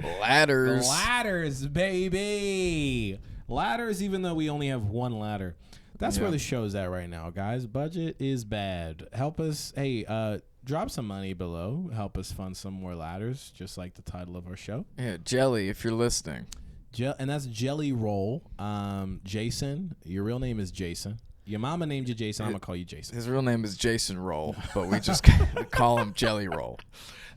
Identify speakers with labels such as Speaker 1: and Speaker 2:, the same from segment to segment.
Speaker 1: Ladders.
Speaker 2: Ladders, baby. Ladders, even though we only have one ladder. That's where the show's at right now, guys. Budget is bad. Help us. Hey, drop some money below. Help us fund some more ladders, just like the title of our show.
Speaker 1: Yeah, Jelly, if you're listening.
Speaker 2: And that's Jelly Roll. Jason, your real name is Jason. Your mama named you Jason. I'm going to call you Jason.
Speaker 1: His real name is Jason Roll, but we just call him Jelly Roll.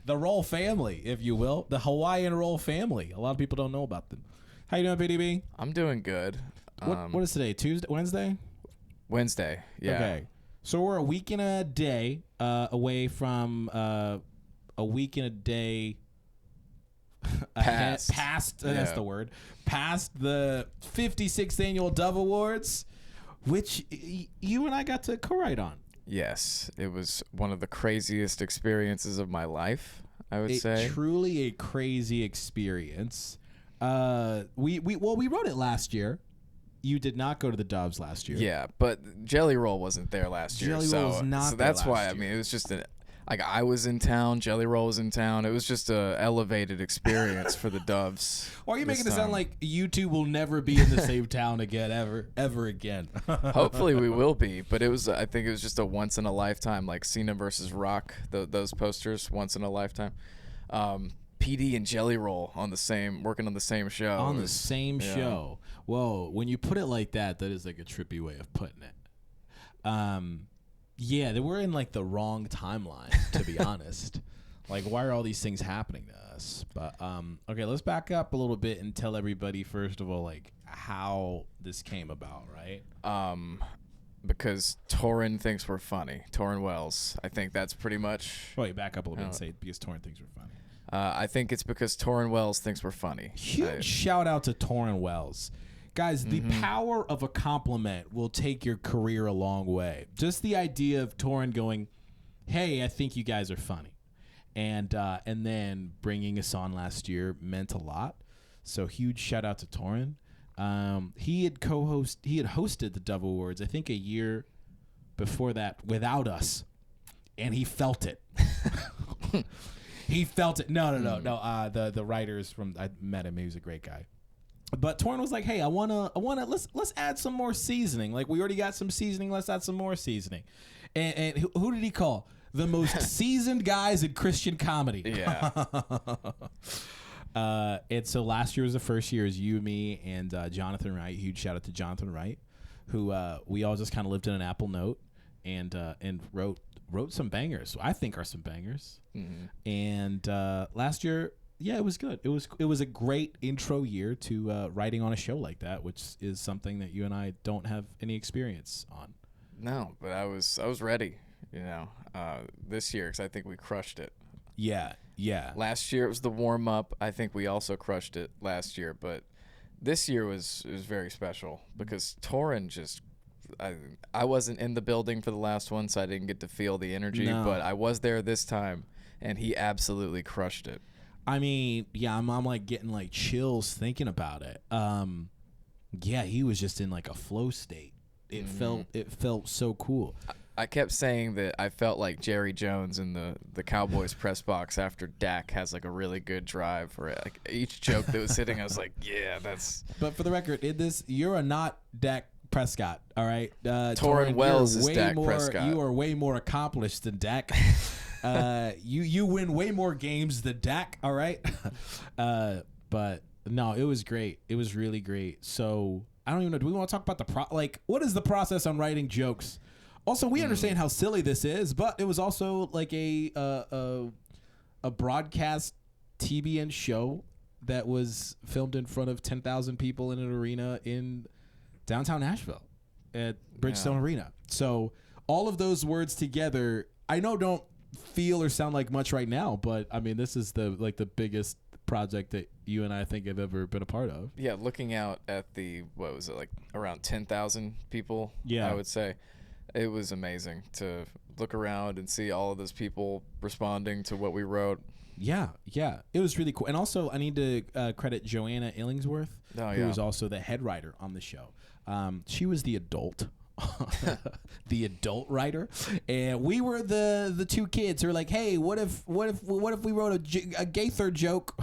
Speaker 2: The Roll family, if you will. The Hawaiian Roll family. A lot of people don't know about them. How you doing, PDB?
Speaker 1: I'm doing good.
Speaker 2: What is today? Tuesday? Wednesday?
Speaker 1: Wednesday, yeah. Okay.
Speaker 2: So we're a week and a day away from a week and a day past that's the word. Past the 56th annual Dove Awards, which you and I got to co-write on.
Speaker 1: Yes, it was one of the craziest experiences of my life, I would say.
Speaker 2: Truly a crazy experience. We wrote it last year. You did not go to the Doves last year.
Speaker 1: Yeah, but Jelly Roll wasn't there last year.
Speaker 2: Jelly Roll was not
Speaker 1: so
Speaker 2: there
Speaker 1: that's
Speaker 2: last
Speaker 1: why,
Speaker 2: year.
Speaker 1: I mean, it was just I was in town, Jelly Roll was in town. It was just a elevated experience for the Doves.
Speaker 2: Why are you making it sound like you two will never be in the same town again, ever again?
Speaker 1: Hopefully we will be, but I think it was just a once in a lifetime, like Cena versus Rock, those posters, once in a lifetime. PD and Jelly Roll working on the same show.
Speaker 2: On the same show. Whoa, when you put it like that is like a trippy way of putting it. Yeah, they were in like the wrong timeline, to be honest. Like, why are all these things happening to us? But okay, let's back up a little bit and tell everybody first of all, like, how this came about, right?
Speaker 1: Because Torren thinks we're funny. Torren Wells. I think that's pretty much.
Speaker 2: Wait, back up a little bit and say because Torren thinks we're funny.
Speaker 1: I think it's because Torren Wells thinks we're funny.
Speaker 2: Huge shout out to Torren Wells. Guys, the power of a compliment will take your career a long way. Just the idea of Torren going, hey, I think you guys are funny. And then bringing us on last year meant a lot. So huge shout out to Torren. He had hosted the Dove Awards, I think a year before that without us. And he felt it. He felt it. No. The writers I met him. He was a great guy. But Torren was like, "Hey, I wanna, let's add some more seasoning. Like we already got some seasoning. Let's add some more seasoning." And who did he call the most seasoned guys in Christian comedy?
Speaker 1: Yeah.
Speaker 2: And so last year was the first year. It was you, me, and Jonathan Wright. Huge shout out to Jonathan Wright, who we all just kind of lived in an Apple Note and wrote some bangers. I think are some bangers. Mm-hmm. And last year. Yeah, it was good. It was a great intro year to writing on a show like that, which is something that you and I don't have any experience on.
Speaker 1: No, but I was ready, this year because I think we crushed it.
Speaker 2: Yeah.
Speaker 1: Last year it was the warm up. I think we also crushed it last year, but this year was very special because Torren just. I wasn't in the building for the last one, so I didn't get to feel the energy. No. But I was there this time, and he absolutely crushed it.
Speaker 2: I mean, yeah, I'm like getting like chills thinking about it. Yeah, he was just in like a flow state. It felt so cool.
Speaker 1: I kept saying that I felt like Jerry Jones in the Cowboys press box after Dak has like a really good drive for it. Like each joke that was hitting, I was like, yeah, that's.
Speaker 2: But for the record, you're not Dak Prescott, all right?
Speaker 1: Torren Wells is Dak Prescott.
Speaker 2: You are way more accomplished than Dak. You win way more games than Dak, all right? But no, it was great. It was really great. So I don't even know. Do we want to talk about what is the process on writing jokes? Also, we understand how silly this is, but it was also like a broadcast TBN show that was filmed in front of 10,000 people in an arena in downtown Nashville at Bridgestone Arena. So all of those words together, I know don't feel or sound like much right now, but I mean, this is the biggest project that you and I think have ever been a part of.
Speaker 1: Yeah, looking out at what was it, like around 10,000 people, I would say. It was amazing to look around and see all of those people responding to what we wrote.
Speaker 2: Yeah. It was really cool. And also, I need to credit Joanna Illingsworth, who was also the head writer on the show. She was the adult the adult writer, and we were the two kids who were like, hey, what if we wrote a Gaither joke,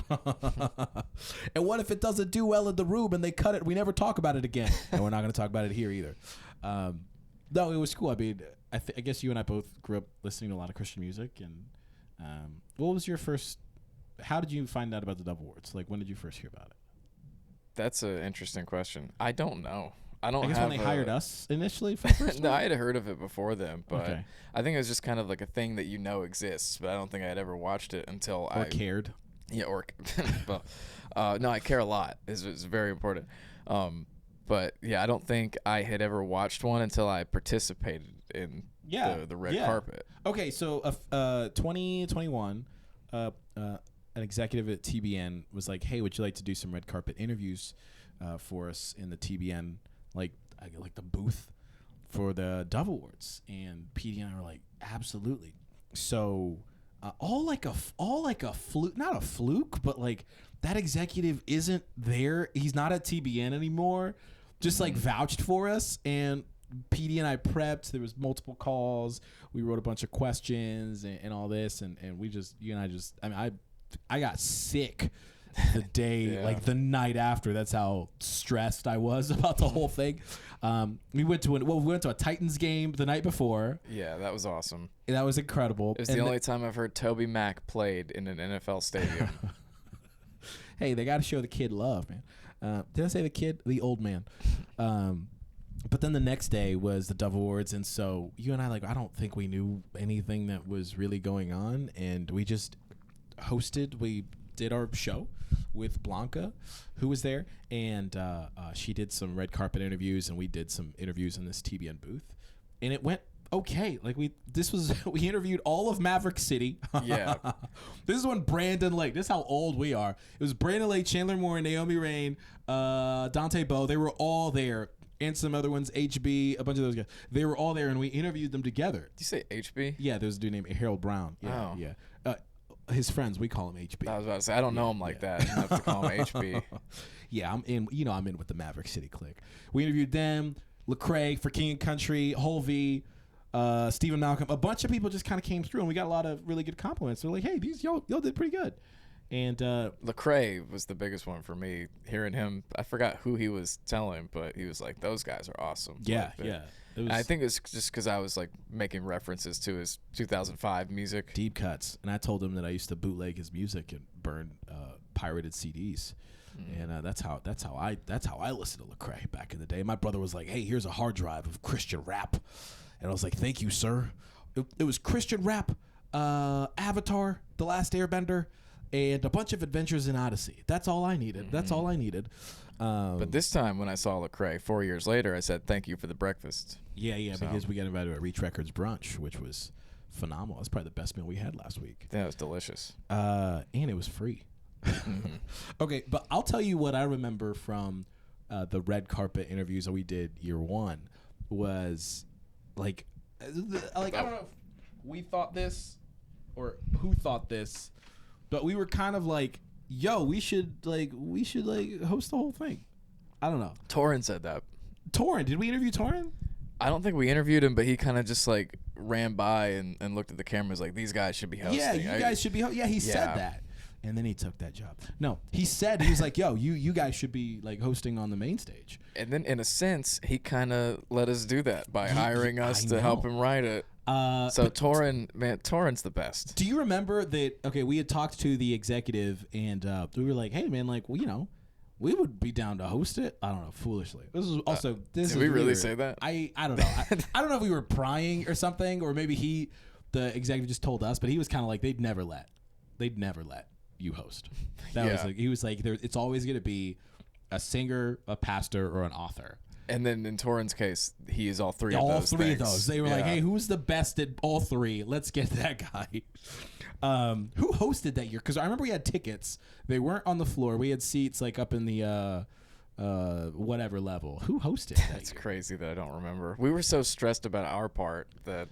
Speaker 2: and what if it doesn't do well in the room and they cut it, we never talk about it again, and we're not going to talk about it here either. No, it was cool. I mean, I guess you and I both grew up listening to a lot of Christian music, and what was your first? How did you find out about the Dove Awards? Like, when did you first hear about it?
Speaker 1: That's an interesting question. I don't know. I
Speaker 2: guess when they hired us initially for the first
Speaker 1: No, I had heard of it before then, but
Speaker 2: okay.
Speaker 1: I think it was just kind of like a thing that exists, but I don't think I had ever watched it until
Speaker 2: I cared.
Speaker 1: Yeah, but no, I care a lot. It's very important. But yeah, I don't think I had ever watched one until I participated in the red carpet.
Speaker 2: Okay, so 2021, an executive at TBN was like, "Hey, would you like to do some red carpet interviews for us in the TBN like the booth for the Dove Awards?" And PD and I were like, "Absolutely." So all like a fluke, not a fluke, but like that executive isn't there. He's not at TBN anymore. Just like vouched for us, and PD and I prepped. There was multiple calls. We wrote a bunch of questions and all this, and we just, you and I just, I mean, I got sick the day, like the night after. That's how stressed I was about the whole thing. We went to a Titans game the night before.
Speaker 1: Yeah, that was awesome.
Speaker 2: That was incredible.
Speaker 1: It was the only time I've heard Toby Mac played in an NFL stadium.
Speaker 2: Hey, they got to show the kid love, man. Did I say the kid? The old man. But then the next day was the Dove Awards, and so you and I, like, I don't think we knew anything that was really going on, and we just hosted. We did our show with Blanca, who was there, and she did some red carpet interviews, and we did some interviews in this TBN booth, and it went okay. Like we interviewed all of Maverick City.
Speaker 1: Yeah.
Speaker 2: This is when Brandon Lake, this is how old we are. It was Brandon Lake, Chandler Moore, Naomi Rain, Dante Bowe. They were all there. And some other ones, HB, a bunch of those guys. They were all there, and we interviewed them together.
Speaker 1: Did you say HB?
Speaker 2: Yeah, there was a dude named Harold Brown. Yeah, yeah. His friends, we call him HB.
Speaker 1: I was about to say, I don't know him like that. I have to call him HB.
Speaker 2: Yeah, I'm in with the Maverick City clique. We interviewed them, Lecrae for King and Country, Holvey, Stephen Malcolm. A bunch of people just kind of came through, and we got a lot of really good compliments. They're like, hey, these y'all did pretty good. And
Speaker 1: Lecrae was the biggest one for me. Hearing him, I forgot who he was telling, but he was like, "Those guys are awesome."
Speaker 2: Yeah, yeah.
Speaker 1: I think it's just because I was like making references to his 2005 music,
Speaker 2: deep cuts, and I told him that I used to bootleg his music and burn pirated CDs, and that's how I listened to Lecrae back in the day. My brother was like, "Hey, here's a hard drive of Christian rap," and I was like, "Thank you, sir." It was Christian rap, Avatar, The Last Airbender, and a bunch of Adventures in Odyssey. That's all I needed. That's all I needed.
Speaker 1: But this time when I saw Lecrae 4 years later, I said, thank you for the breakfast.
Speaker 2: Yeah, because we got invited to a Reach Records brunch, which was phenomenal. That's probably the best meal we had last week.
Speaker 1: Yeah, it was delicious.
Speaker 2: And it was free. Okay, but I'll tell you what I remember from the red carpet interviews that we did year one was like I don't know if we thought this or who thought this, but we were kind of like, yo, we should host the whole thing. I don't know.
Speaker 1: Torren said that.
Speaker 2: Torren, did we interview Torren?
Speaker 1: I don't think we interviewed him, but he kind of just like ran by and looked at the cameras like, these guys should be hosting.
Speaker 2: Yeah, you guys should be hosting. Yeah, he said that. And then he took that job. No, he was like, yo, you guys should be like hosting on the main stage. And
Speaker 1: then in a sense, he kind of let us do that by hiring us to help him write it. So Torren's the best.
Speaker 2: Do you remember that? Okay, we had talked to the executive, and we were like, "Hey, man, like, well, we would be down to host it." I don't know, foolishly. This is also
Speaker 1: Did we really say that?
Speaker 2: I don't know. I don't know if we were prying or something, or maybe the executive just told us, but he was kind of like, they'd never let you host. He was like, it's always going to be a singer, a pastor, or an author.
Speaker 1: And then in Torren's case, he is all three of those.
Speaker 2: All three of those. They were like, hey, who's the best at all three? Let's get that guy. Who hosted that year? Because I remember we had tickets. They weren't on the floor. We had seats like up in the whatever level. Who hosted that
Speaker 1: That's
Speaker 2: year?
Speaker 1: crazy that I don't remember. We were so stressed about our part that...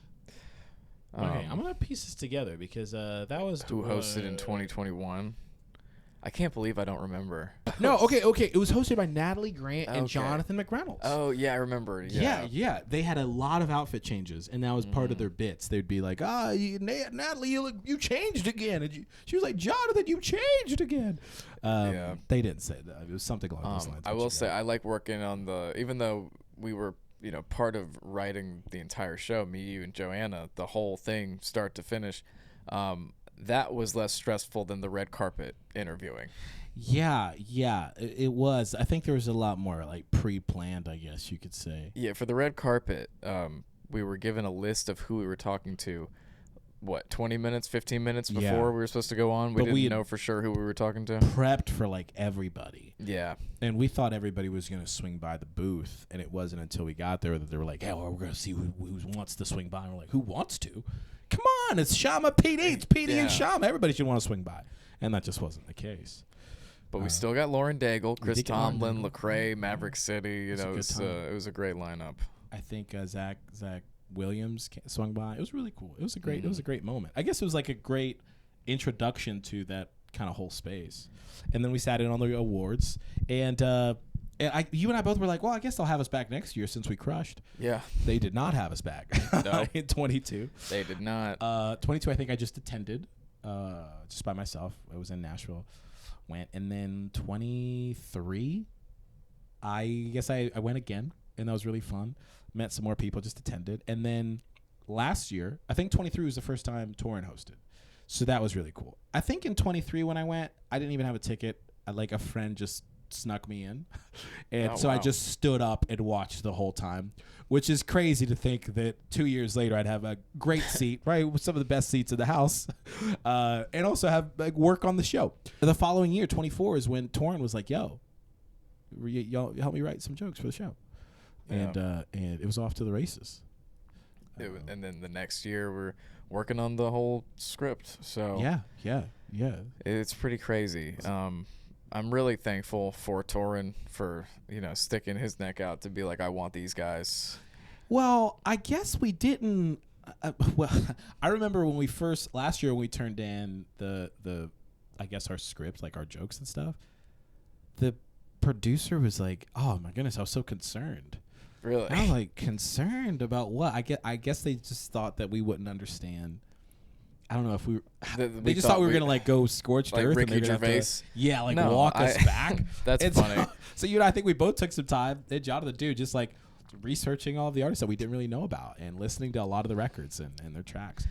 Speaker 2: okay, I'm going to piece this together because that was...
Speaker 1: Who hosted in 2021? I can't believe I don't remember.
Speaker 2: No, okay. It was hosted by Natalie Grant and
Speaker 1: Okay.
Speaker 2: Jonathan McReynolds.
Speaker 1: Oh yeah, I remember.
Speaker 2: Yeah. They had a lot of outfit changes, and that was part of their bits. They'd be like, Natalie, you changed again. And she was like, Jonathan, you changed again. They didn't say that. It was something along those lines.
Speaker 1: I will say I like working on even though we were, part of writing the entire show, me, you, and Joanna, the whole thing, start to finish. That was less stressful than the red carpet interviewing.
Speaker 2: Yeah, it was. I think there was a lot more like pre-planned, I guess you could say.
Speaker 1: Yeah, for the red carpet, we were given a list of who we were talking to. 20 minutes, 15 minutes before we were supposed to go on? We didn't know for sure who we were talking to.
Speaker 2: Prepped for like everybody.
Speaker 1: Yeah.
Speaker 2: And we thought everybody was going to swing by the booth, and it wasn't until we got there that they were like, hey, well, we're going to see who wants to swing by. And we're like, who wants to? Come on, it's Shama PD. It's PD and Shama. Everybody should want to swing by. And that just wasn't the case.
Speaker 1: But we still got Lauren Daigle, Chris Tomlin, Lecrae, Maverick City. It was a great lineup.
Speaker 2: I think Zach Williams swung by. It was really cool. It was a great moment. I guess it was like a great introduction to that kind of whole space. And then we sat in on the awards, and you and I both were like, well, I guess they'll have us back next year since we crushed.
Speaker 1: Yeah.
Speaker 2: They did not have us back.
Speaker 1: No.
Speaker 2: In 22.
Speaker 1: They did not.
Speaker 2: 22, I think I just attended just by myself. I was in Nashville. Went. And then 23, I guess I went again, and that was really fun. Met some more people, just attended. And then last year, I think 23 was the first time Torren hosted. So that was really cool. I think in 23 when I went, I didn't even have a ticket. A friend just snuck me in. And I just stood up and watched the whole time, which is crazy to think that 2 years later I'd have a great seat, right? With some of the best seats in the house, and also have work on the show. The following year, 24, is when Torren was like, yo, y'all help me write some jokes for the show.
Speaker 1: Yeah.
Speaker 2: And it was off to the races.
Speaker 1: And then the next year we're working on the whole script. So
Speaker 2: yeah.
Speaker 1: It's pretty crazy. I'm really thankful for Torren for sticking his neck out to be like, I want these guys.
Speaker 2: Well, I guess we didn't. I remember when last year when we turned in the I guess our script, like our jokes and stuff. The producer was like, "Oh my goodness, I was so concerned."
Speaker 1: Really?
Speaker 2: I was like, concerned about what? I guess they just thought that we wouldn't understand. I don't know if we they just thought we were going to like go scorched
Speaker 1: like
Speaker 2: earth.
Speaker 1: Ricky
Speaker 2: and
Speaker 1: Gervais.
Speaker 2: Walk us back.
Speaker 1: That's funny.
Speaker 2: So I think we both took some time, and Jonathan too, just like researching all of the artists that we didn't really know about and listening to a lot of the records and their tracks.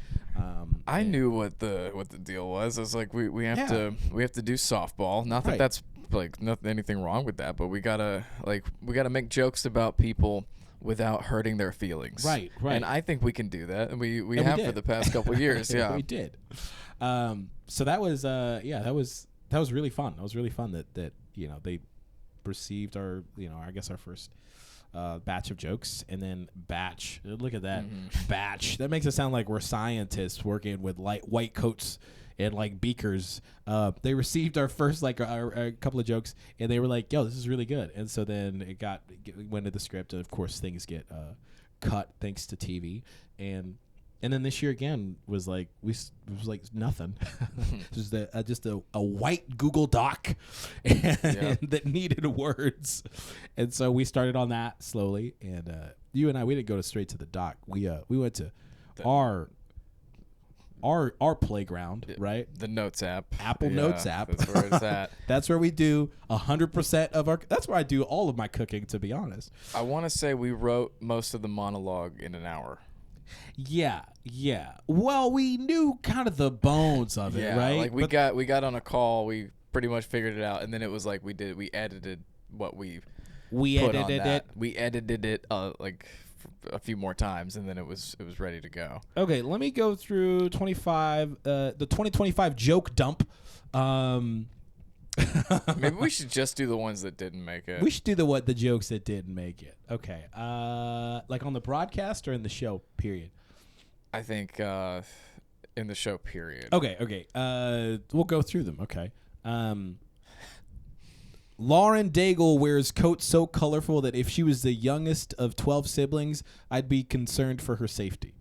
Speaker 1: I knew what the deal was. I was like, we have to do softball. Not that that's like anything wrong with that, but we gotta make jokes about people without hurting their feelings.
Speaker 2: Right.
Speaker 1: And I think we can do that, and we have for the past couple of years. Yeah,
Speaker 2: we did. So that was that was really fun. It was really fun that they received our I guess our first batch of jokes, and then look at that batch. That makes it sound like we're scientists working with white coats and like beakers. They received our first our couple of jokes, and they were like, yo, this is really good. And so then it went to the script, and of course things get cut thanks to TV. And then this year again was like nothing. It was just a white Google Doc that needed words, and so we started on that slowly. And you and I, we didn't go straight to the doc. We went to our playground, right?
Speaker 1: The Notes app,
Speaker 2: Apple Notes app.
Speaker 1: That's where it's at.
Speaker 2: That's where we do 100% of our. That's where I do all of my cooking, to be honest.
Speaker 1: I want to say we wrote most of the monologue in an hour.
Speaker 2: Yeah. Well, we knew kind of the bones of it, right?
Speaker 1: Like we got on a call, we pretty much figured it out, and then it was like we edited what we edited it. We edited it like a few more times, and then it was ready to go.
Speaker 2: Okay, let me go through the 2025 joke dump.
Speaker 1: Maybe we should just do the ones that didn't make it.
Speaker 2: We should do the jokes that didn't make it. Okay. Like on the broadcast or in the show, period?
Speaker 1: I think in the show, period.
Speaker 2: Okay. We'll go through them. Okay. Lauren Daigle wears coats so colorful that if she was the youngest of 12 siblings, I'd be concerned for her safety.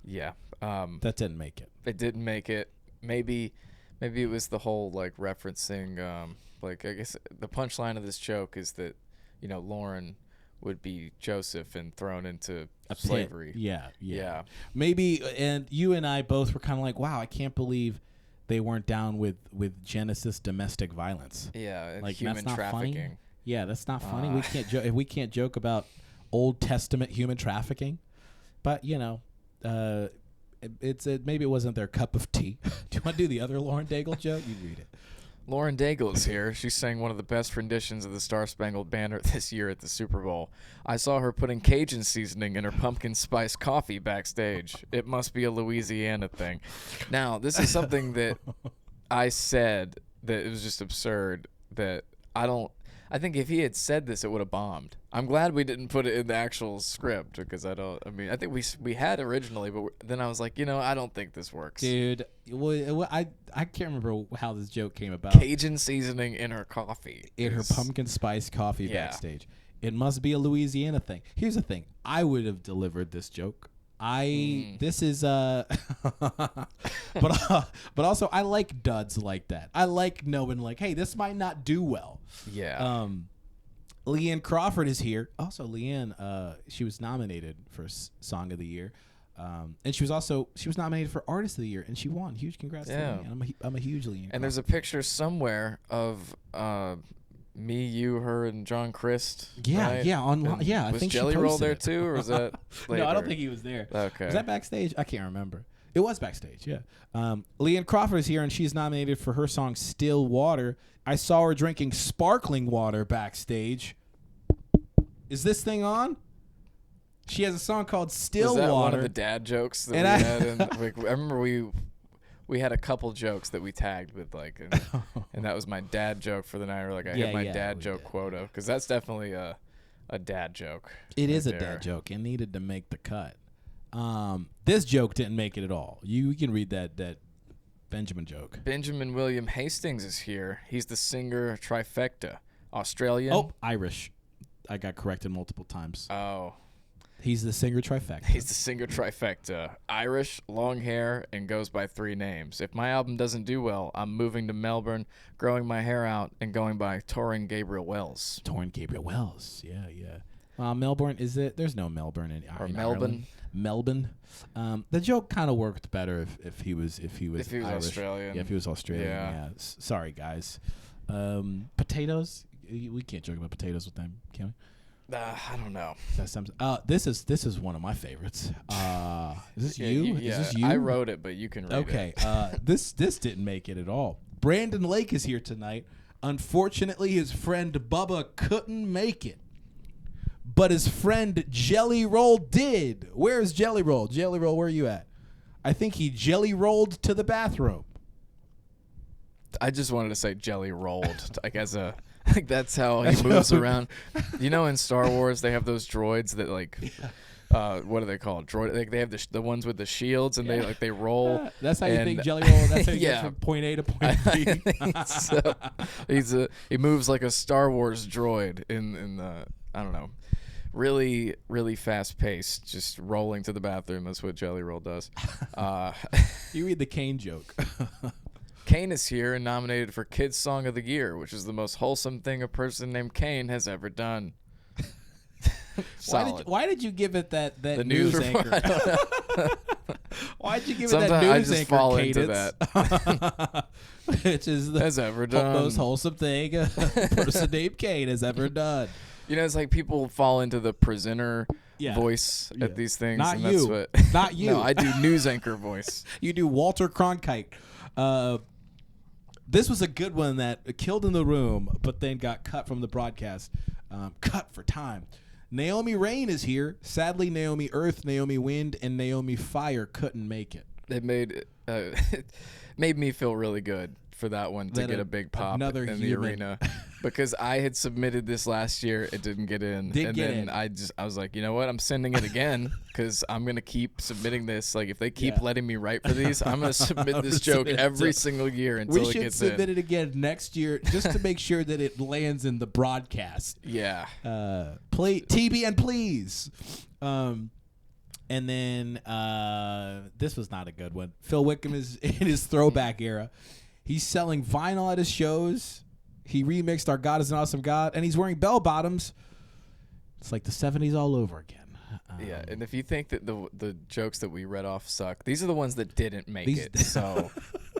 Speaker 1: Yeah.
Speaker 2: That didn't make it.
Speaker 1: It didn't make it. Maybe Maybe it was the whole like referencing, like I guess the punchline of this joke is that, Lauren would be Joseph and thrown into slavery.
Speaker 2: Yeah. Maybe, and you and I both were kind of like, wow, I can't believe they weren't down with Genesis domestic violence.
Speaker 1: Yeah, and
Speaker 2: like
Speaker 1: human
Speaker 2: that's not
Speaker 1: trafficking.
Speaker 2: Funny. Yeah, that's not funny. We can't if we can't joke about Old Testament human trafficking, but maybe it wasn't their cup of tea. Do you want to do the other Lauren Daigle joke? You read it.
Speaker 1: Lauren Daigle is here. She sang one of the best renditions of the Star-Spangled Banner this year at the Super Bowl. I saw her putting Cajun seasoning in her pumpkin spice coffee backstage. It must be a Louisiana thing. Now, this is something that I said that it was just absurd, that I think if he had said this, it would have bombed. I'm glad we didn't put it in the actual script because I think we had originally, but then I was like, I don't think this works.
Speaker 2: Dude, I can't remember how this joke came about.
Speaker 1: Cajun seasoning in her coffee.
Speaker 2: In her pumpkin spice coffee backstage. It must be a Louisiana thing. Here's the thing. I would have delivered this joke. This is but also I like duds like that. I like knowing like, hey, this might not do well.
Speaker 1: Yeah.
Speaker 2: Leanne Crawford is here. Also, Leanne, she was nominated for Song of the Year, and she was nominated for Artist of the Year, and she won. Huge congrats to Leanne. I'm a huge Leanne.
Speaker 1: And there's a picture somewhere of me, you, her, and John Christ.
Speaker 2: Yeah,
Speaker 1: right?
Speaker 2: yeah, online. Yeah, I
Speaker 1: was
Speaker 2: think
Speaker 1: Jelly
Speaker 2: she
Speaker 1: Roll
Speaker 2: posted
Speaker 1: there
Speaker 2: it.
Speaker 1: too, or was that later?
Speaker 2: No, I don't think he was there.
Speaker 1: Okay.
Speaker 2: Was that backstage? I can't remember. It was backstage, yeah. Leanne Crawford is here, and she's nominated for her song "Still Water." I saw her drinking sparkling water backstage. Is this thing on? She has a song called "Still
Speaker 1: Was that
Speaker 2: Water."
Speaker 1: one of the dad jokes that we had? And I remember we had a couple jokes that we tagged with and that was my dad joke for the night. Or I hit my dad joke quota because that's definitely a dad joke.
Speaker 2: It is a dad joke. It needed to make the cut. This joke didn't make it at all. You can read that Benjamin joke.
Speaker 1: Benjamin William Hastings is here. He's the singer trifecta. Australian.
Speaker 2: Oh, Irish. I got corrected multiple times.
Speaker 1: Oh.
Speaker 2: He's the singer trifecta.
Speaker 1: He's the singer trifecta. Irish, long hair, and goes by 3 names. If my album doesn't do well, I'm moving to Melbourne, growing my hair out, and going by Torren Wells.
Speaker 2: Torren Wells. Yeah. Melbourne, is it? There's no Melbourne in
Speaker 1: Melbourne.
Speaker 2: Melbourne. The joke kind of worked better if he was Irish.
Speaker 1: Australian.
Speaker 2: Yeah, if he was Australian. Yeah. Sorry, guys. Potatoes. We can't joke about potatoes with them, can we?
Speaker 1: I don't know.
Speaker 2: This is one of my favorites. Is this you?
Speaker 1: Yeah,
Speaker 2: is this you?
Speaker 1: I wrote it, but you can read it.
Speaker 2: Okay. This didn't make it at all. Brandon Lake is here tonight. Unfortunately, his friend Bubba couldn't make it, but his friend Jelly Roll did. Where's Jelly Roll? Jelly Roll, where are you at? I think he jelly rolled to the bathroom.
Speaker 1: I just wanted to say jelly rolled, like that's how he moves around. In Star Wars they have those droids that what are they called? Droid. They have the ones with the shields and they roll.
Speaker 2: That's how you think jelly roll. That's how you get from point A to point
Speaker 1: B. He moves like a Star Wars droid in the I don't know. Really, really fast paced, just rolling to the bathroom. That's what Jelly Roll does.
Speaker 2: You read the Kane joke.
Speaker 1: Kane is here and nominated for Kids Song of the Year, which is the most wholesome thing a person named Kane has ever done.
Speaker 2: Why did you give it that
Speaker 1: the
Speaker 2: news anchor? Why'd you give it that news anchor?
Speaker 1: I just fall into that.
Speaker 2: Which is the
Speaker 1: has ever done.
Speaker 2: most wholesome thing a person named Kane has ever done.
Speaker 1: It's like people fall into the presenter voice at these things.
Speaker 2: Not
Speaker 1: and
Speaker 2: you. Not you.
Speaker 1: No, I do news anchor voice.
Speaker 2: You do Walter Cronkite. This was a good one that killed in the room, but then got cut from the broadcast. Cut for time. Naomi Rain is here. Sadly, Naomi Earth, Naomi Wind, and Naomi Fire couldn't make it.
Speaker 1: It made me feel really good for that one to get a big pop in the arena because I had submitted this last year. It didn't get in. I was like, you know what? I'm sending it again because I'm going to keep submitting this. Like if they keep letting me write for these, I'm going to submit this joke every single year until it gets in.
Speaker 2: We should submit it again next year just to make sure that it lands in the broadcast.
Speaker 1: Yeah.
Speaker 2: TBN, please. And then this was not a good one. Phil Wickham is in his throwback era. He's selling vinyl at his shows. He remixed Our God is an Awesome God, and he's wearing bell bottoms. It's like the 70s all over again.
Speaker 1: Yeah, and if you think that the jokes that we read off suck, these are the ones that didn't make it. So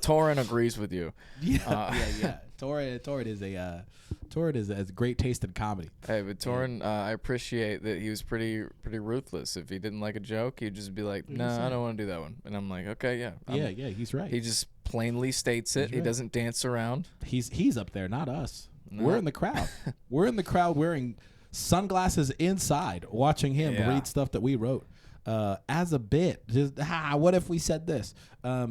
Speaker 1: Torren agrees with you.
Speaker 2: Yeah. Torren is a great taste in comedy.
Speaker 1: Hey, but Torren, I appreciate that he was pretty ruthless. If he didn't like a joke, he'd just be like, "No, I don't want to do that one." And I'm like, "Okay, yeah."
Speaker 2: Yeah, he's right.
Speaker 1: He just plainly states it. He doesn't dance around.
Speaker 2: He's up there, not us.
Speaker 1: No.
Speaker 2: We're in the crowd. We're in the crowd wearing sunglasses inside, watching him read stuff that we wrote as a bit. Just what if we said this?
Speaker 1: I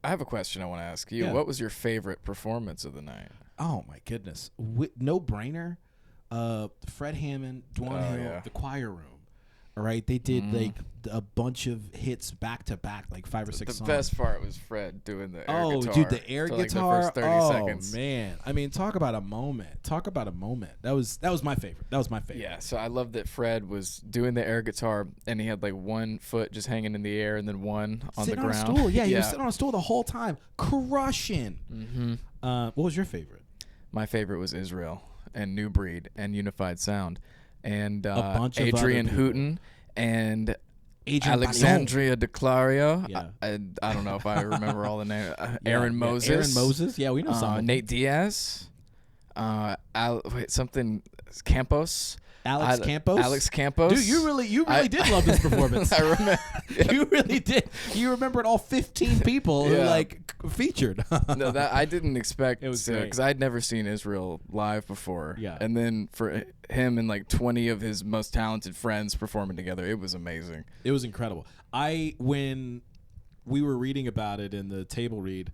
Speaker 1: have a question I want to ask you.
Speaker 2: Yeah.
Speaker 1: What was your favorite performance of the night?
Speaker 2: Oh my goodness, no brainer. Fred Hammond, Dwan Hill, the choir room. All right, they did like a bunch of hits back to back, like 5 or 6 songs.
Speaker 1: The best part was Fred doing the air guitar.
Speaker 2: Oh, dude, the air guitar.
Speaker 1: Like the first 30 seconds.
Speaker 2: Man, I mean, talk about a moment. That was my favorite.
Speaker 1: Yeah, so I love that Fred was doing the air guitar, and he had like one foot just hanging in the air, and then one on the ground.
Speaker 2: On a stool. Yeah, he was sitting on a stool the whole time, crushing.
Speaker 1: Mm-hmm.
Speaker 2: What was your favorite?
Speaker 1: My favorite was Israel and New Breed and Unified Sound, and
Speaker 2: a bunch of
Speaker 1: Adrian
Speaker 2: other people.
Speaker 1: Hooten and
Speaker 2: Alexandria
Speaker 1: Alexandria DeClario.
Speaker 2: Yeah.
Speaker 1: I don't know if I remember all the names. Aaron Moses.
Speaker 2: Aaron Moses. Yeah, we know some.
Speaker 1: Nate Diaz. Campos.
Speaker 2: Alex Campos.
Speaker 1: Alex Campos.
Speaker 2: Dude, you really did love this performance.
Speaker 1: I remember.
Speaker 2: You really did. You remembered all 15 people who featured.
Speaker 1: No, that I didn't expect.
Speaker 2: It was great.
Speaker 1: Because I'd never seen Israel live before.
Speaker 2: Yeah.
Speaker 1: And then for him and like 20 of his most talented friends performing together, it was amazing.
Speaker 2: It was incredible. When we were reading about it in the table read,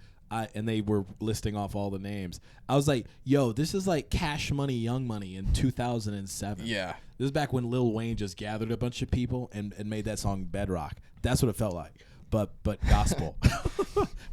Speaker 2: and they were listing off all the names, I was like, yo, this is like Cash Money, Young Money in 2007.
Speaker 1: Yeah.
Speaker 2: This is back when Lil Wayne just gathered a bunch of people and made that song Bedrock. That's what it felt like. But gospel.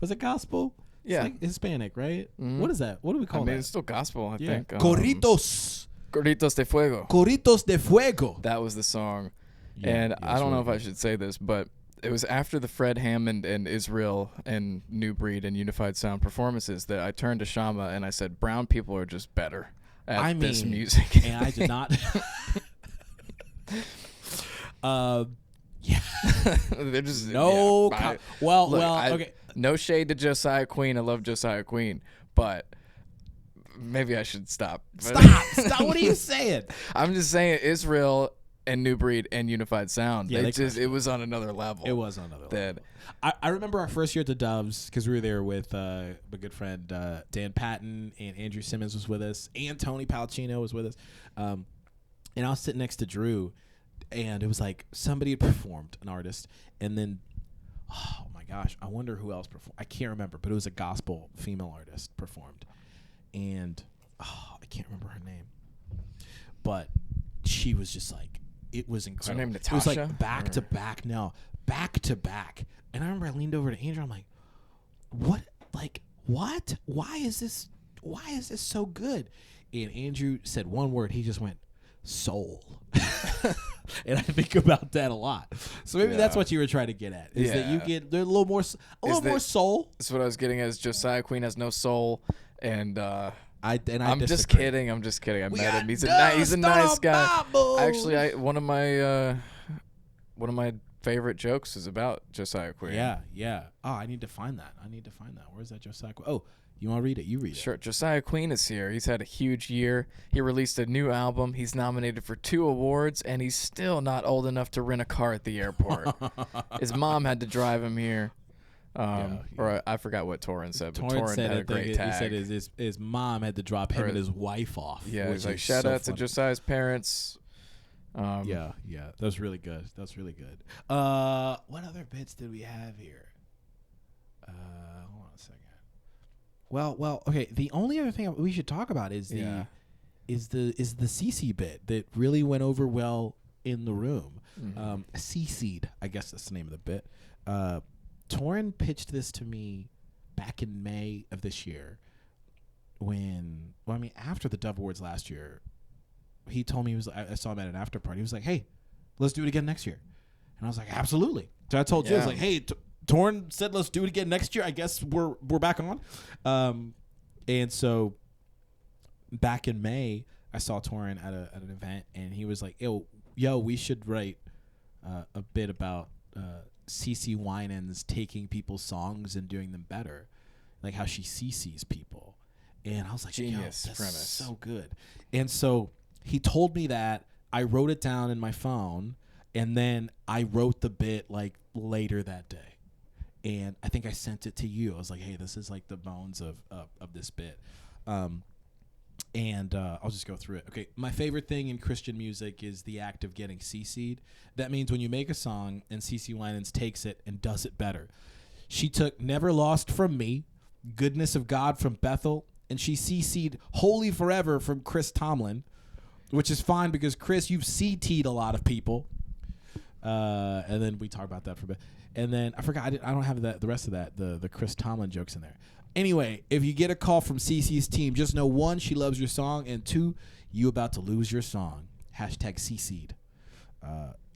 Speaker 2: Was it gospel?
Speaker 1: Yeah.
Speaker 2: It's like Hispanic, right?
Speaker 1: Mm-hmm.
Speaker 2: What is that? What do we call that?
Speaker 1: It's still gospel, I think.
Speaker 2: Corritos.
Speaker 1: Corritos de Fuego.
Speaker 2: Corritos de Fuego.
Speaker 1: That was the song.
Speaker 2: Yeah,
Speaker 1: and I don't know
Speaker 2: really
Speaker 1: if I should say this, but it was after the Fred Hammond and Israel and New Breed and Unified Sound performances that I turned to Shama and I said, brown people are just better at this music.
Speaker 2: And I did not. Yeah.
Speaker 1: They're just
Speaker 2: okay.
Speaker 1: No shade to Josiah Queen. I love Josiah Queen, but maybe I should stop.
Speaker 2: Stop. What are you saying?
Speaker 1: I'm just saying Israel and New Breed and Unified Sound.
Speaker 2: Yeah,
Speaker 1: it was on another level.
Speaker 2: It was on another level. I remember our first year at the Doves because we were there with my good friend Dan Patton, and Andrew Simmons was with us, and Tony Palacino was with us. And I was sitting next to Drew, and it was like somebody had performed, an artist, and then, oh my gosh, I wonder who else performed. I can't remember, but it was a gospel female artist performed. And I can't remember her name. But she was just like, it was incredible.
Speaker 1: Her name Natasha?
Speaker 2: It was like back to back. And I remember I leaned over to Andrew. I'm like, what? Why is this so good? And Andrew said one word. He just went, soul. And I think about that a lot. So maybe that's what you were trying to get at, is that you get a little more soul.
Speaker 1: That's what I was getting at, is Josiah Queen has no soul. And I'm just
Speaker 2: disagree.
Speaker 1: kidding. I met him. He's a nice guy. Actually, one of my favorite jokes is about Josiah Queen.
Speaker 2: Yeah. Oh, I need to find that. Where's that Josiah Queen? Oh, you want to read it? You read it.
Speaker 1: Sure. Josiah Queen is here. He's had a huge year. He released a new album. He's nominated for 2 awards, and he's still not old enough to rent a car at the airport. His mom had to drive him here. Or I forgot what Torren said, but Torren had a great tag.
Speaker 2: He said his mom had to drop him and his wife off.
Speaker 1: Yeah, he's like, shout out to Josiah's parents.
Speaker 2: Yeah, that was really good. What other bits did we have here? Hold on a second. Well, okay. The only other thing we should talk about is the CC bit that really went over well in the room.
Speaker 1: Mm-hmm.
Speaker 2: CC'd, I guess that's the name of the bit. Torren pitched this to me back in May of this year after the Dove Awards last year. He told me, I saw him at an after party. He was like, hey, let's do it again next year. And I was like, absolutely. So I told you, I was like, hey, Torren said, let's do it again next year. I guess we're back on. And so back in May, I saw Torren at an event, and he was like, yo, we should write a bit about CC Winans taking people's songs and doing them better, like how she CCs people. And I was like,
Speaker 1: genius
Speaker 2: that's
Speaker 1: premise.
Speaker 2: so good. And so he told me that. I wrote it down in my phone, and then I wrote the bit like later that day. And I think I sent it to you. I was like, hey, this is like the bones of this bit. And I'll just go through it. Okay, my favorite thing in Christian music is the act of getting CC'd. That means when you make a song and CC Winans takes it and does it better. She took Never Lost from me, Goodness of God from Bethel, and she CC'd Holy Forever from Chris Tomlin, which is fine because, Chris, you've CT'd a lot of people. And then we talk about that for a bit. And then I forgot, I don't have the rest of that, the Chris Tomlin jokes in there. Anyway, if you get a call from CC's team, just know, 1, she loves your song, and 2, you about to lose your song. Hashtag CC'd.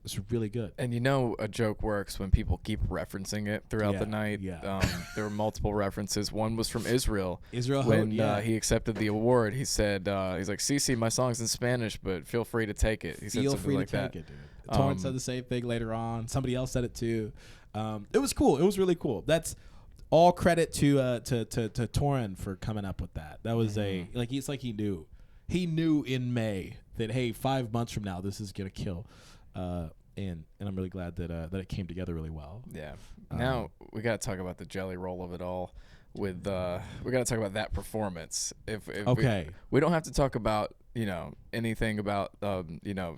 Speaker 2: It's really good.
Speaker 1: And you know a joke works when people keep referencing it throughout the night.
Speaker 2: Yeah.
Speaker 1: There were multiple references. One was from Israel.
Speaker 2: When
Speaker 1: he accepted the award, he said, he's like, CC, my song's in Spanish, but feel free to take it. He said something like that.
Speaker 2: Feel free to take it, dude. Torren said the same thing later on. Somebody else said it too. It was cool. It was really cool. That's all credit to Torren for coming up with that. That was he knew. He knew in May that, hey, 5 months from now, this is going to kill. And I'm really glad that it came together really well.
Speaker 1: Yeah. Now we got to talk about the jelly roll of it all. We got to talk about that performance. If
Speaker 2: okay,
Speaker 1: we don't have to talk about anything about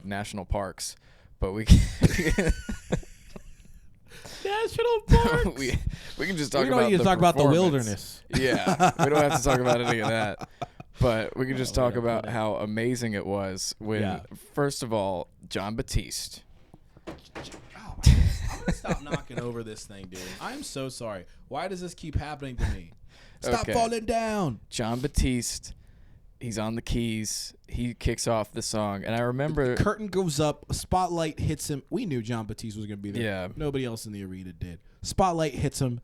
Speaker 1: national parks, but we can
Speaker 2: national parks.
Speaker 1: we can just talk
Speaker 2: we don't
Speaker 1: about
Speaker 2: need to talk about the wilderness.
Speaker 1: Yeah, we don't have to talk about any of that. But we can just talk about how amazing it was when, first of all, John Batiste.
Speaker 2: I'm going to stop knocking over this thing, dude. I'm so sorry. Why does this keep happening to me? Stop falling down.
Speaker 1: John Batiste, he's on the keys. He kicks off the song. And I remember...
Speaker 2: The curtain goes up. A spotlight hits him. We knew John Batiste was going to be there.
Speaker 1: Yeah.
Speaker 2: Nobody else in the arena did. Spotlight hits him.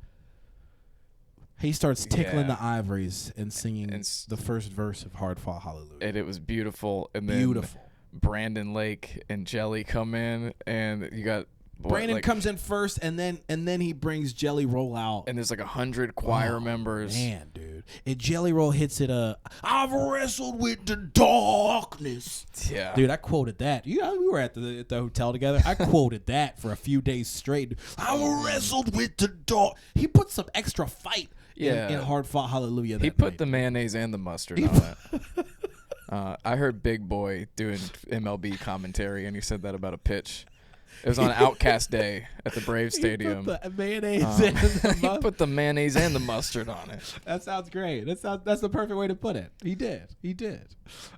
Speaker 2: He starts tickling the ivories and singing the first verse of Hard Fought Hallelujah.
Speaker 1: And it was beautiful. And then Brandon Lake and Jelly come in, and you got...
Speaker 2: Brandon comes in first, and then he brings Jelly Roll out.
Speaker 1: And there's like 100 choir members.
Speaker 2: Man, dude. And Jelly Roll hits it, I've wrestled with the darkness.
Speaker 1: Yeah.
Speaker 2: Dude, I quoted that. We were at the hotel together. I quoted that for a few days straight. I've wrestled with the dark. He put some extra fight in Hard Fought Hallelujah.
Speaker 1: He put the mayonnaise and the mustard on it. I heard Big Boy doing MLB commentary, and he said that about a pitch. It was on Outcast Day at the Braves Stadium.
Speaker 2: He put the mayonnaise and the
Speaker 1: he put the mayonnaise and the mustard on it.
Speaker 2: That sounds great. That's the perfect way to put it. He did.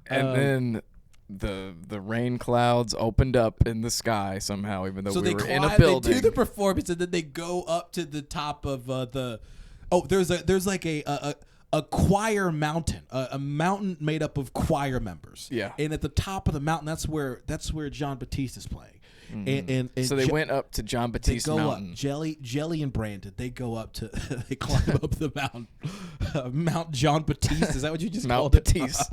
Speaker 1: And then the rain clouds opened up in the sky somehow, even though we were in a building.
Speaker 2: They do the performance, and then they go up to the top of the. Oh, there's like a choir mountain, a mountain made up of choir members.
Speaker 1: Yeah.
Speaker 2: And at the top of the mountain, that's where John Batiste is playing.
Speaker 1: Mm-hmm. And so they went up to John Batiste Mountain.
Speaker 2: Up, Jelly and Brandon, they go up to they climb up the mountain. Mount John Batiste, is that what you just
Speaker 1: Mount
Speaker 2: called
Speaker 1: Batiste.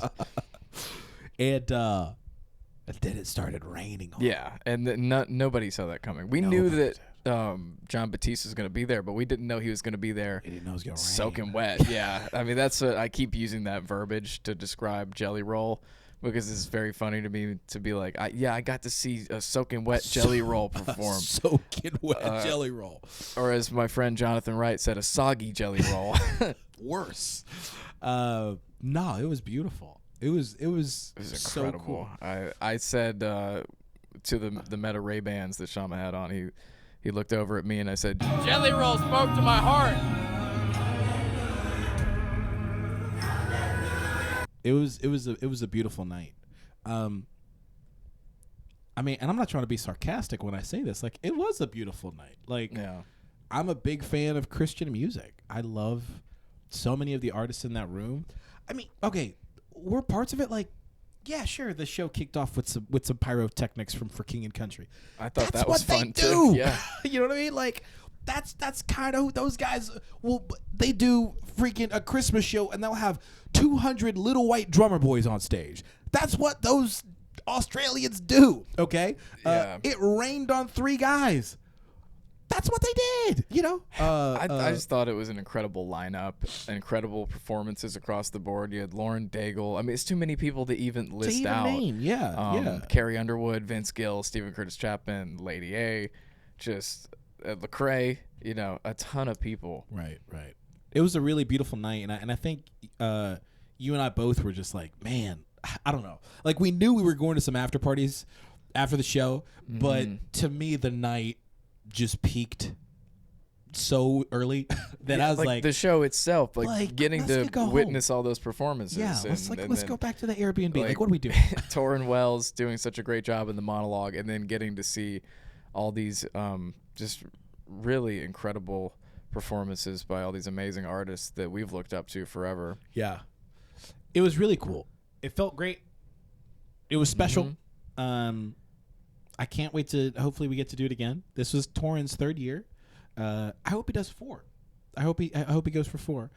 Speaker 2: And then it started raining.
Speaker 1: Yeah, and nobody saw that coming. We knew that John Batiste was going to be there, but we didn't know he was going to be there.
Speaker 2: He didn't know it was going to rain.
Speaker 1: Soaking wet. Yeah, I mean that's I keep using that verbiage to describe Jelly Roll. Because it's very funny to me to be like, I got to see a soaking wet Jelly Roll perform.
Speaker 2: Soaking wet Jelly Roll.
Speaker 1: Or as my friend Jonathan Wright said, a soggy Jelly Roll.
Speaker 2: Worse. No, it was beautiful. It was
Speaker 1: incredible.
Speaker 2: So cool.
Speaker 1: I said to the Meta Ray Bans that Shama had on, he looked over at me and I said, Jelly Roll spoke to my heart.
Speaker 2: It was a beautiful night. I mean, and I'm not trying to be sarcastic when I say this. Like, it was a beautiful night. Like, I'm a big fan of Christian music. I love so many of the artists in that room. I mean, okay, were parts of it like, yeah, sure, the show kicked off with some pyrotechnics from For King and Country.
Speaker 1: I thought
Speaker 2: That's
Speaker 1: that was
Speaker 2: what
Speaker 1: fun
Speaker 2: they do.
Speaker 1: too. Yeah.
Speaker 2: You know what I mean? Like, That's kind of who those guys will. They do freaking a Christmas show and they'll have 200 little white drummer boys on stage. That's what those Australians do. Okay, it rained on 3 guys. That's what they did, you know.
Speaker 1: I just thought it was an incredible lineup, incredible performances across the board. You had Lauren Daigle. I mean, it's too many people to even list out.
Speaker 2: Name. Yeah.
Speaker 1: Carrie Underwood, Vince Gill, Stephen Curtis Chapman, Lady A, just Lecrae. You know, a ton of people.
Speaker 2: Right. It was a really beautiful night, and I think you and I both were just like, man, I don't know. Like, we knew we were going to some after parties after the show, but to me, the night just peaked so early that I was like
Speaker 1: the show itself, like getting to witness all those performances.
Speaker 2: Yeah, let's go back to the Airbnb. Like what are we doing?
Speaker 1: Torren Wells doing such a great job in the monologue, and then getting to see all these just really incredible performances by all these amazing artists that we've looked up to forever.
Speaker 2: Yeah, it was really cool. It felt great. It was special. I can't wait to. Hopefully, we get to do it again. This was Torren's 3rd year. I hope he does 4. I hope he goes for 4.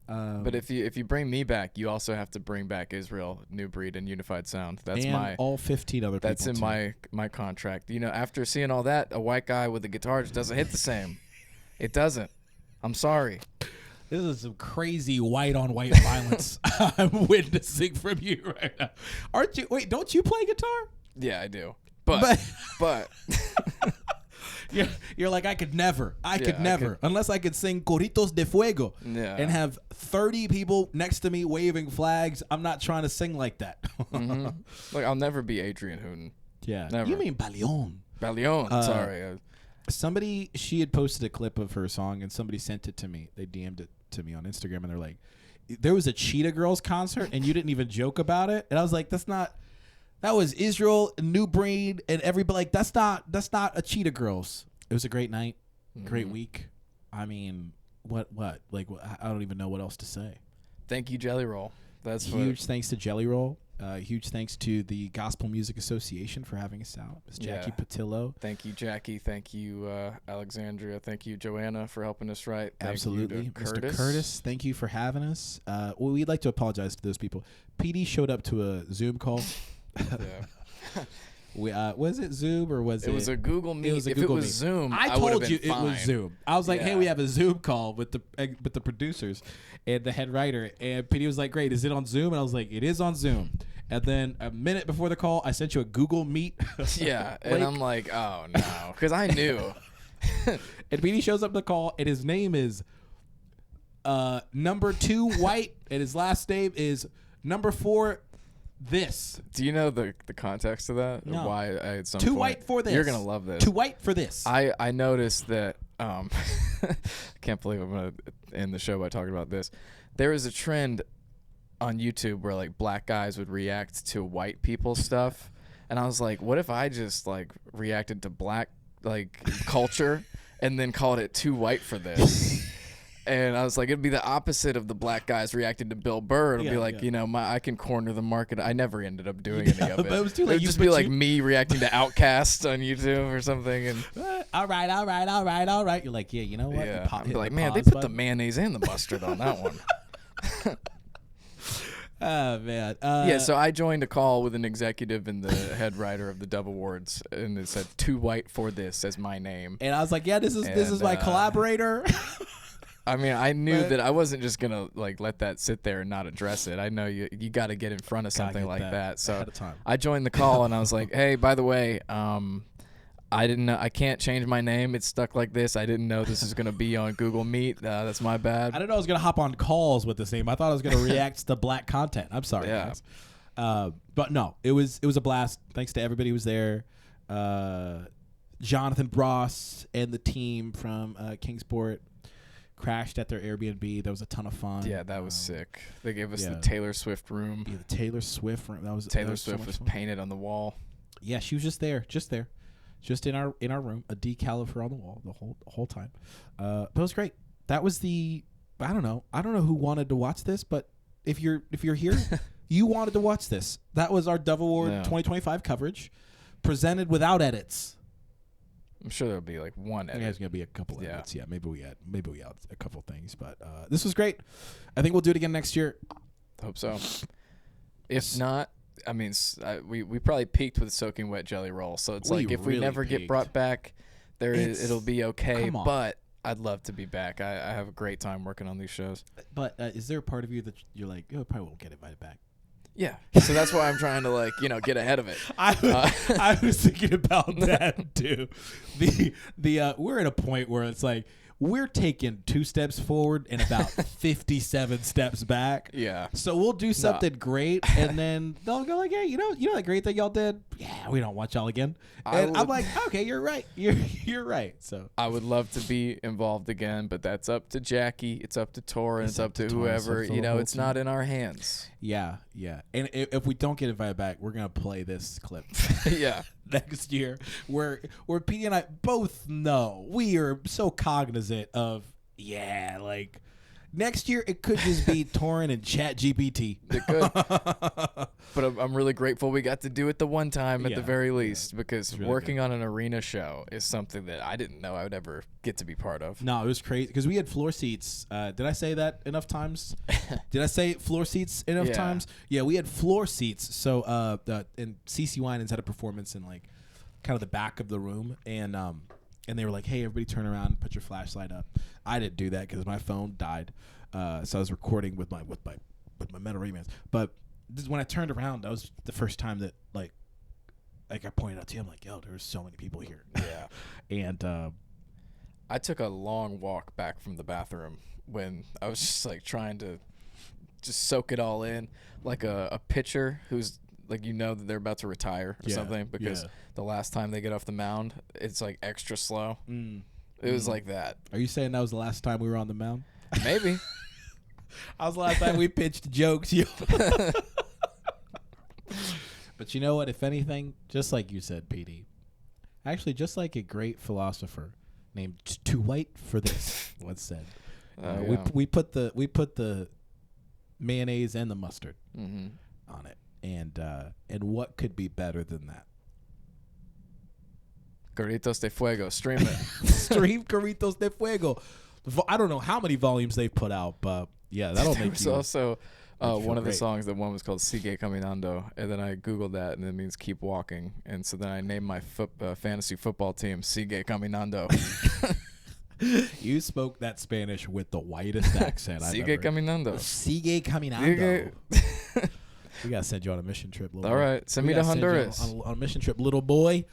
Speaker 1: But if you bring me back, you also have to bring back Israel, New Breed, and Unified Sound. That's
Speaker 2: and all 15 other people.
Speaker 1: That's in my contract. You know, after seeing all that, a white guy with a guitar just doesn't hit the same. It doesn't. I'm sorry.
Speaker 2: This is some crazy white on white violence I'm witnessing from you right now. Aren't you? Wait, don't you play guitar?
Speaker 1: Yeah, I do. But
Speaker 2: you're like, I could never, unless I could sing Corritos de Fuego and have 30 people next to me waving flags. I'm not trying to sing like that.
Speaker 1: Like, I'll never be Adrian Hooten.
Speaker 2: Yeah,
Speaker 1: never.
Speaker 2: You mean Balion?
Speaker 1: Sorry.
Speaker 2: Somebody, she had posted a clip of her song and somebody sent it to me. They DM'd it to me on Instagram and they're like, there was a Cheetah Girls concert and you didn't even joke about it. And I was like, that was Israel, New Breed, and everybody. Like, that's not a Cheetah Girls. It was a great night, great week. I mean, what? Like, I don't even know what else to say.
Speaker 1: Thank you, Jelly Roll. That's
Speaker 2: huge thanks to Jelly Roll. Huge thanks to the Gospel Music Association for having us out. Ms. Jackie Patillo.
Speaker 1: Thank you, Jackie. Thank you, Alexandria. Thank you, Joanna, for helping us write. Thank
Speaker 2: Absolutely.
Speaker 1: You to
Speaker 2: Mr. Curtis, thank you for having us. Well, we'd like to apologize to those people. PD showed up to a Zoom call. Was it Zoom or was it?
Speaker 1: It was a Google Meet.
Speaker 2: If
Speaker 1: it was Zoom,
Speaker 2: I told you it was Zoom. I was like, hey, we have a Zoom call with the producers and the head writer. And PD was like, great, is it on Zoom? And I was like, it is on Zoom. And then a minute before the call, I sent you a Google Meet.
Speaker 1: Yeah, and I'm like, oh no, because I knew.
Speaker 2: And PD shows up to the call, and his name is number 2 White, and his last name is number 4. This.
Speaker 1: Do you know the context of that?
Speaker 2: No.
Speaker 1: Why I had some
Speaker 2: Too white for this.
Speaker 1: You're gonna love this.
Speaker 2: Too white for this.
Speaker 1: I noticed that. I can't believe I'm gonna end the show by talking about this. There is a trend on YouTube where like black guys would react to white people's stuff, and I was like, what if I just like reacted to black like culture and then called it too white for this? And I was like, it'd be the opposite of the black guys reacting to Bill Burr. It'll be like, you know, I can corner the market. I never ended up doing any of it.
Speaker 2: It was too late.
Speaker 1: It'd just be like me reacting to Outkast on YouTube or something. And
Speaker 2: all right. You're like, yeah, you know what?
Speaker 1: Yeah. I'd be like, man, they put the mayonnaise and the mustard on that one.
Speaker 2: Oh, man.
Speaker 1: Yeah, so I joined a call with an executive and the head writer of the Dove Awards, and it said, too white for this as my name.
Speaker 2: And I was like, yeah, this is my collaborator.
Speaker 1: I mean, I knew that I wasn't just gonna like let that sit there and not address it. I know you got to get in front of something like that. So I joined the call and I was like, "Hey, by the way, I didn't know, I can't change my name. It's stuck like this. I didn't know this is gonna be on Google Meet. That's my bad.
Speaker 2: I didn't know I was gonna hop on calls with this name. I thought I was gonna react to black content. I'm sorry, guys. But no, it was a blast. Thanks to everybody who was there. Jonathan Ross and the team from Kingsport crashed at their Airbnb. That was a ton of fun.
Speaker 1: Yeah, that was sick. They gave us the Taylor Swift room.
Speaker 2: Yeah, the Taylor Swift room.
Speaker 1: Taylor Swift was painted on the wall.
Speaker 2: Yeah, she was just in our room, a decal of her on the wall the whole time. But it was great. That was I don't know who wanted to watch this, but if you're here, you wanted to watch this. That was our Dove Award 2025 coverage, presented without edits.
Speaker 1: I'm sure there'll be like one
Speaker 2: I think
Speaker 1: edit.
Speaker 2: there's gonna be a couple
Speaker 1: Yeah.
Speaker 2: edits. Yeah, maybe we add a couple things, but this was great. I think we'll do it again next year.
Speaker 1: Hope so. If not, I mean, we probably peaked with Soaking Wet Jelly Roll, so it's
Speaker 2: We
Speaker 1: like if we
Speaker 2: really
Speaker 1: never get
Speaker 2: peaked.
Speaker 1: brought back, it'll be okay.
Speaker 2: Come on.
Speaker 1: But I'd love to be back. I have a great time working on these shows.
Speaker 2: But is there a part of you that you're like, oh, probably won't get invited back?
Speaker 1: Yeah, so that's why I'm trying to like get ahead of it.
Speaker 2: I was thinking about that too. We're at a point where it's like we're taking 2 steps forward and about 57 steps back.
Speaker 1: Yeah.
Speaker 2: So we'll do something great, and then they'll go like, "Hey, you know that great thing y'all did? Yeah, we don't want y'all again." And I'm like, "Okay, you're right. You're right." So
Speaker 1: I would love to be involved again, but that's up to Jackie. It's up to Torren. It's up to whoever. It's not in our hands.
Speaker 2: yeah. And if we don't get invited back, we're gonna play this clip.
Speaker 1: Yeah.
Speaker 2: Next year, where Petey and I both know we are so cognizant of like next year it could just be Torren and ChatGPT.
Speaker 1: It could, but I'm really grateful we got to do it the one time at the very least because
Speaker 2: really
Speaker 1: working on an arena show is something that I didn't know I would ever get to be part of.
Speaker 2: No, it was crazy because we had floor seats. Did I say that enough times? Did I say floor seats enough times? Yeah, we had floor seats. So and CC Winans had a performance in like kind of the back of the room, and they were like, "Hey, everybody, turn around and put your flashlight up." I didn't do that because my phone died, so I was recording with my metal Ray-Bans. But when I turned around, that was the first time that like I pointed out to him like, "Yo, there's so many people here."
Speaker 1: Yeah,
Speaker 2: and
Speaker 1: I took a long walk back from the bathroom when I was just like trying to just soak it all in, like a pitcher who's like that they're about to retire or something because the last time they get off the mound, it's like extra slow. It was like that.
Speaker 2: Are you saying that was the last time we were on the mound?
Speaker 1: Maybe.
Speaker 2: That was the last time we pitched jokes. Yo. But you know what? If anything, just like you said, PD, actually, just like a great philosopher named Too White for This once said, we put the mayonnaise and the mustard on it, and what could be better than that?
Speaker 1: Corritos de Fuego, stream it.
Speaker 2: Stream Corritos de Fuego. I don't know how many volumes they've put out, but yeah, that'll make
Speaker 1: There's
Speaker 2: you.
Speaker 1: also one of the
Speaker 2: great.
Speaker 1: songs, that one was called Sigue Caminando, and then I Googled that, and it means keep walking. And so then I named my fantasy football team Sigue Caminando.
Speaker 2: You spoke that Spanish with the whitest accent I've
Speaker 1: Sigue
Speaker 2: ever.
Speaker 1: Caminando.
Speaker 2: Sigue Caminando. We gotta send you on a mission trip, little boy.
Speaker 1: All right, send
Speaker 2: We
Speaker 1: me to
Speaker 2: gotta send you
Speaker 1: Honduras.
Speaker 2: on a mission trip, little boy.